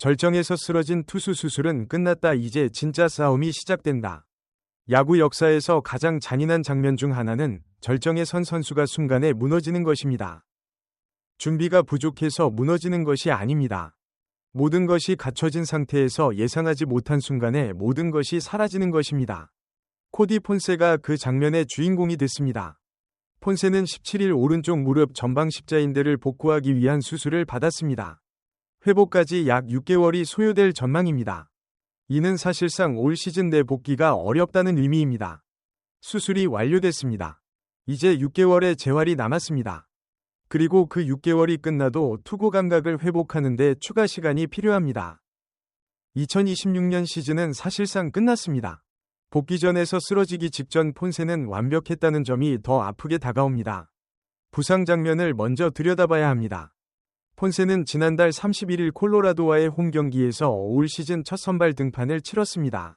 절정에서 쓰러진 투수 수술은 끝났다. 이제 진짜 싸움이 시작된다. 야구 역사에서 가장 잔인한 장면 중 하나는 절정에 선 선수가 순간에 무너지는 것입니다. 준비가 부족해서 무너지는 것이 아닙니다. 모든 것이 갖춰진 상태에서 예상하지 못한 순간에 모든 것이 사라지는 것입니다. 코디 폰세가 그 장면의 주인공이 됐습니다. 폰세는 17일 오른쪽 무릎 전방 십자인대를 복구하기 위한 수술을 받았습니다. 회복까지 약 6개월이 소요될 전망입니다. 이는 사실상 올 시즌 내 복귀가 어렵다는 의미입니다. 수술이 완료됐습니다. 이제 6개월의 재활이 남았습니다. 그리고 그 6개월이 끝나도 투구 감각을 회복하는 데 추가 시간이 필요합니다. 2026년 시즌은 사실상 끝났습니다. 복귀전에서 쓰러지기 직전 폰세는 완벽했다는 점이 더 아프게 다가옵니다. 부상 장면을 먼저 들여다봐야 합니다. 폰세는 지난달 31일 콜로라도와의 홈 경기에서 올 시즌 첫 선발 등판을 치렀습니다.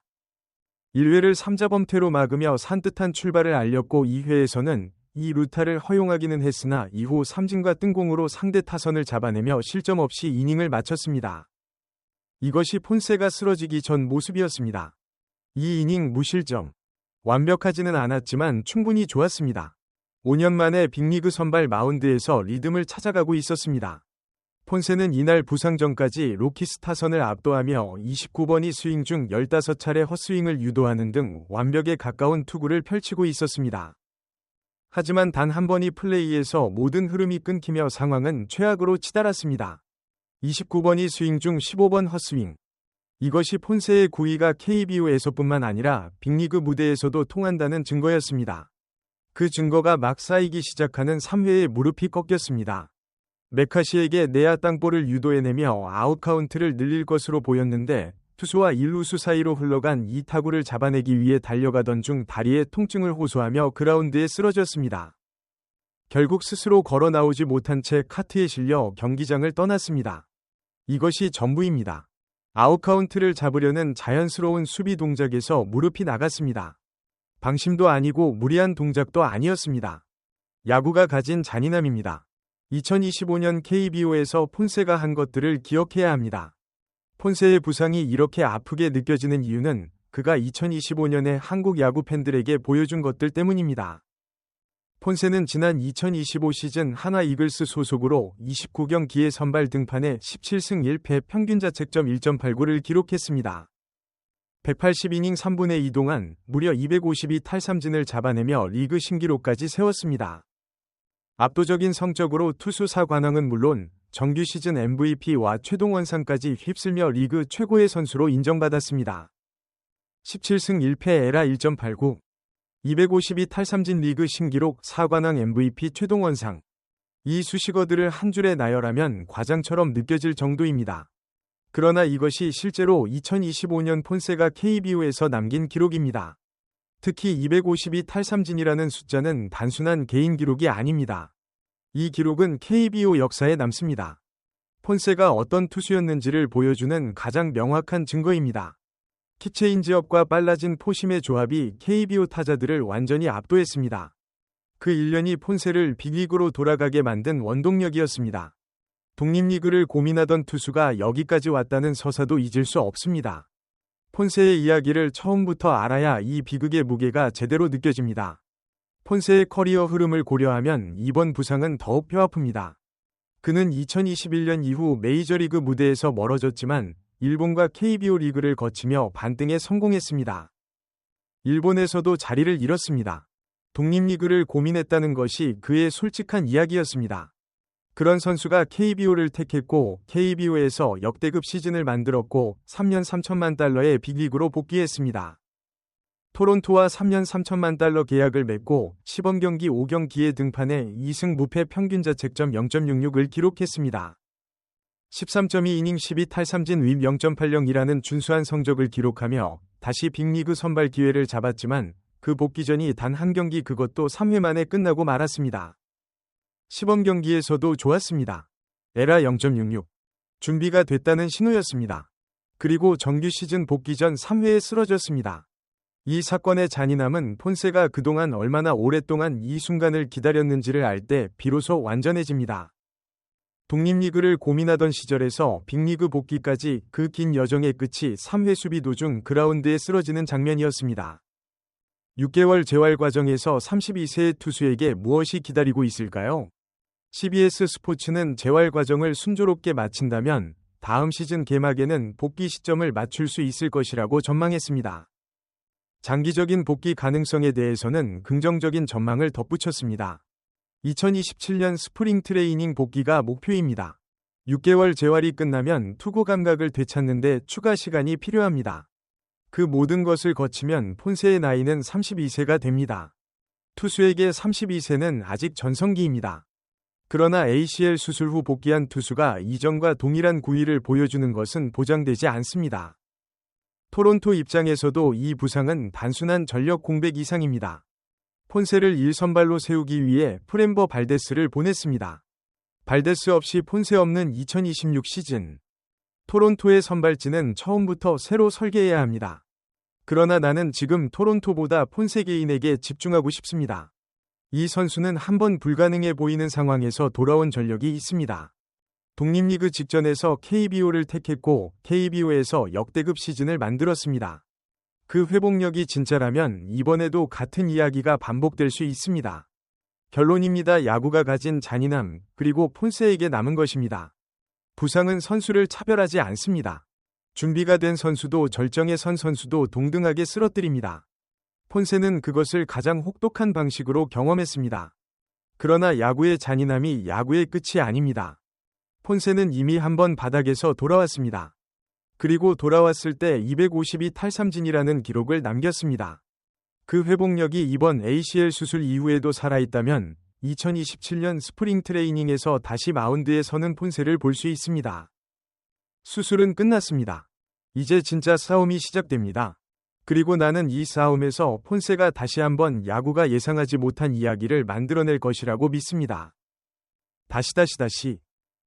1회를 3자 범퇴로 막으며 산뜻한 출발을 알렸고 2회에서는 이 루타를 허용하기는 했으나 이후 삼진과 뜬공으로 상대 타선을 잡아내며 실점 없이 이닝을 마쳤습니다. 이것이 폰세가 쓰러지기 전 모습이었습니다. 이 이닝 무실점. 완벽하지는 않았지만 충분히 좋았습니다. 5년 만에 빅리그 선발 마운드에서 리듬을 찾아가고 있었습니다. 폰세는 이날 부상 전까지 로키스 타선을 압도하며 29번이 스윙 중 15차례 헛스윙을 유도하는 등 완벽에 가까운 투구를 펼치고 있었습니다. 하지만 단 한 번이 플레이에서 모든 흐름이 끊기며 상황은 최악으로 치달았습니다. 29번이 스윙 중 15번 헛스윙. 이것이 폰세의 구위가 KBO에서뿐만 아니라 빅리그 무대에서도 통한다는 증거였습니다. 그 증거가 막 쌓이기 시작하는 3회에 무릎이 꺾였습니다. 메카시에게 내야 땅볼을 유도해내며 아웃 카운트를 늘릴 것으로 보였는데 투수와 1루수 사이로 흘러간 이 타구를 잡아내기 위해 달려가던 중 다리에 통증을 호소하며 그라운드에 쓰러졌습니다. 결국 스스로 걸어 나오지 못한 채 카트에 실려 경기장을 떠났습니다. 이것이 전부입니다. 아웃 카운트를 잡으려는 자연스러운 수비 동작에서 무릎이 나갔습니다. 방심도 아니고 무리한 동작도 아니었습니다. 야구가 가진 잔인함입니다. 2025년 KBO에서 폰세가 한 것들을 기억해야 합니다. 폰세의 부상이 이렇게 아프게 느껴지는 이유는 그가 2025년에 한국 야구 팬들에게 보여준 것들 때문입니다. 폰세는 지난 2025 시즌 한화 이글스 소속으로 29경기에 선발 등판해 17승 1패 평균 자책점 1.89를 기록했습니다. 180이닝 3분의 2 동안 무려 252 탈삼진을 잡아내며 리그 신기록까지 세웠습니다. 압도적인 성적으로 투수 4관왕은 물론 정규 시즌 MVP와 최동원상까지 휩쓸며 리그 최고의 선수로 인정받았습니다. 17승 1패 에라 1.89 252 탈삼진 리그 신기록 4관왕 MVP 최동원상. 이 수식어들을 한 줄에 나열하면 과장처럼 느껴질 정도입니다. 그러나 이것이 실제로 2025년 폰세가 KBO에서 남긴 기록입니다. 특히 252 탈삼진이라는 숫자는 단순한 개인 기록이 아닙니다. 이 기록은 KBO 역사에 남습니다. 폰세가 어떤 투수였는지를 보여주는 가장 명확한 증거입니다. 킥체인지업과 빨라진 포심의 조합이 KBO 타자들을 완전히 압도했습니다. 그 1년이 폰세를 빅리그로 돌아가게 만든 원동력이었습니다. 독립리그를 고민하던 투수가 여기까지 왔다는 서사도 잊을 수 없습니다. 폰세의 이야기를 처음부터 알아야 이 비극의 무게가 제대로 느껴집니다. 폰세의 커리어 흐름을 고려하면 이번 부상은 더욱 뼈아픕니다. 그는 2021년 이후 메이저리그 무대에서 멀어졌지만 일본과 KBO 리그를 거치며 반등에 성공했습니다. 일본에서도 자리를 잃었습니다. 독립리그를 고민했다는 것이 그의 솔직한 이야기였습니다. 그런 선수가 KBO를 택했고 KBO에서 역대급 시즌을 만들었고 3년 3천만 달러의 빅리그로 복귀했습니다. 토론토와 3년 3천만 달러 계약을 맺고 시범 경기 5경기에 등판해 2승 무패 평균 자책점 0.66을 기록했습니다. 13.2이닝 12탈삼진 윗 0.80이라는 준수한 성적을 기록하며 다시 빅리그 선발 기회를 잡았지만 그 복귀전이 단 한 경기 그것도 3회 만에 끝나고 말았습니다. 시범 경기에서도 좋았습니다. 에라 0.66. 준비가 됐다는 신호였습니다. 그리고 정규 시즌 복귀 전 3회에 쓰러졌습니다. 이 사건의 잔인함은 폰세가 그동안 얼마나 오랫동안 이 순간을 기다렸는지를 알 때 비로소 완전해집니다. 독립리그를 고민하던 시절에서 빅리그 복귀까지 그 긴 여정의 끝이 3회 수비 도중 그라운드에 쓰러지는 장면이었습니다. 6개월 재활 과정에서 32세의 투수에게 무엇이 기다리고 있을까요? CBS 스포츠는 재활 과정을 순조롭게 마친다면 다음 시즌 개막에는 복귀 시점을 맞출 수 있을 것이라고 전망했습니다. 장기적인 복귀 가능성에 대해서는 긍정적인 전망을 덧붙였습니다. 2027년 스프링 트레이닝 복귀가 목표입니다. 6개월 재활이 끝나면 투구 감각을 되찾는 데 추가 시간이 필요합니다. 그 모든 것을 거치면 폰세의 나이는 32세가 됩니다. 투수에게 32세는 아직 전성기입니다. 그러나 ACL 수술 후 복귀한 투수가 이전과 동일한 구위를 보여주는 것은 보장되지 않습니다. 토론토 입장에서도 이 부상은 단순한 전력 공백 이상입니다. 폰세를 1선발로 세우기 위해 프렘버 발데스를 보냈습니다. 발데스 없이 폰세 없는 2026 시즌. 토론토의 선발진은 처음부터 새로 설계해야 합니다. 그러나 나는 지금 토론토보다 폰세 개인에게 집중하고 싶습니다. 이 선수는 한번 불가능해 보이는 상황에서 돌아온 전력이 있습니다. 독립리그 직전에서 KBO를 택했고 KBO에서 역대급 시즌을 만들었습니다. 그 회복력이 진짜라면 이번에도 같은 이야기가 반복될 수 있습니다. 결론입니다. 야구가 가진 잔인함, 그리고 폰세에게 남은 것입니다. 부상은 선수를 차별하지 않습니다. 준비가 된 선수도 절정에 선 선수도 동등하게 쓰러뜨립니다. 폰세는 그것을 가장 혹독한 방식으로 경험했습니다. 그러나 야구의 잔인함이 야구의 끝이 아닙니다. 폰세는 이미 한번 바닥에서 돌아왔습니다. 그리고 돌아왔을 때 252 탈삼진이라는 기록을 남겼습니다. 그 회복력이 이번 ACL 수술 이후에도 살아있다면 2027년 스프링 트레이닝에서 다시 마운드에 서는 폰세를 볼 수 있습니다. 수술은 끝났습니다. 이제 진짜 싸움이 시작됩니다. 그리고 나는 이 싸움에서 폰세가 다시 한번 야구가 예상하지 못한 이야기를 만들어낼 것이라고 믿습니다.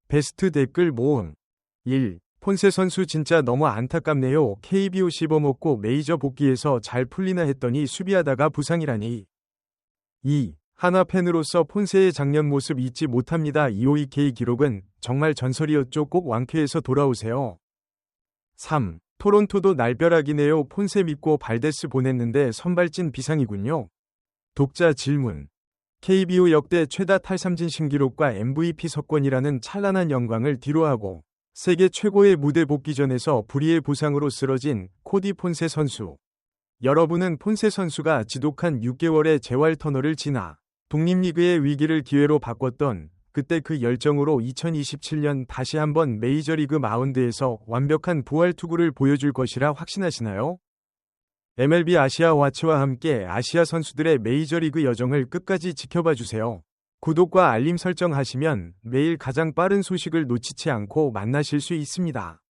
베스트 댓글 모음 1. 폰세 선수 진짜 너무 안타깝네요. KBO 씹어먹고 메이저 복귀해서 잘 풀리나 했더니 수비하다가 부상이라니. 2. 하나 팬으로서 폰세의 작년 모습 잊지 못합니다. 252K 기록은 정말 전설이었죠. 꼭 완쾌해서 돌아오세요. 3. 토론토도 날벼락이네요. 폰세 믿고 발데스 보냈는데 선발진 비상이군요. 독자 질문. KBO 역대 최다 탈삼진 신기록과 MVP 석권이라는 찬란한 영광을 뒤로하고 세계 최고의 무대 복귀전에서 불의의 부상으로 쓰러진 코디 폰세 선수. 여러분은 폰세 선수가 지독한 6개월의 재활 터널을 지나 독립리그의 위기를 기회로 바꿨던 그때 그 열정으로 2027년 다시 한번 메이저리그 마운드에서 완벽한 부활 투구를 보여줄 것이라 확신하시나요? MLB 아시아 와치와 함께 아시아 선수들의 메이저리그 여정을 끝까지 지켜봐 주세요. 구독과 알림 설정하시면 매일 가장 빠른 소식을 놓치지 않고 만나실 수 있습니다.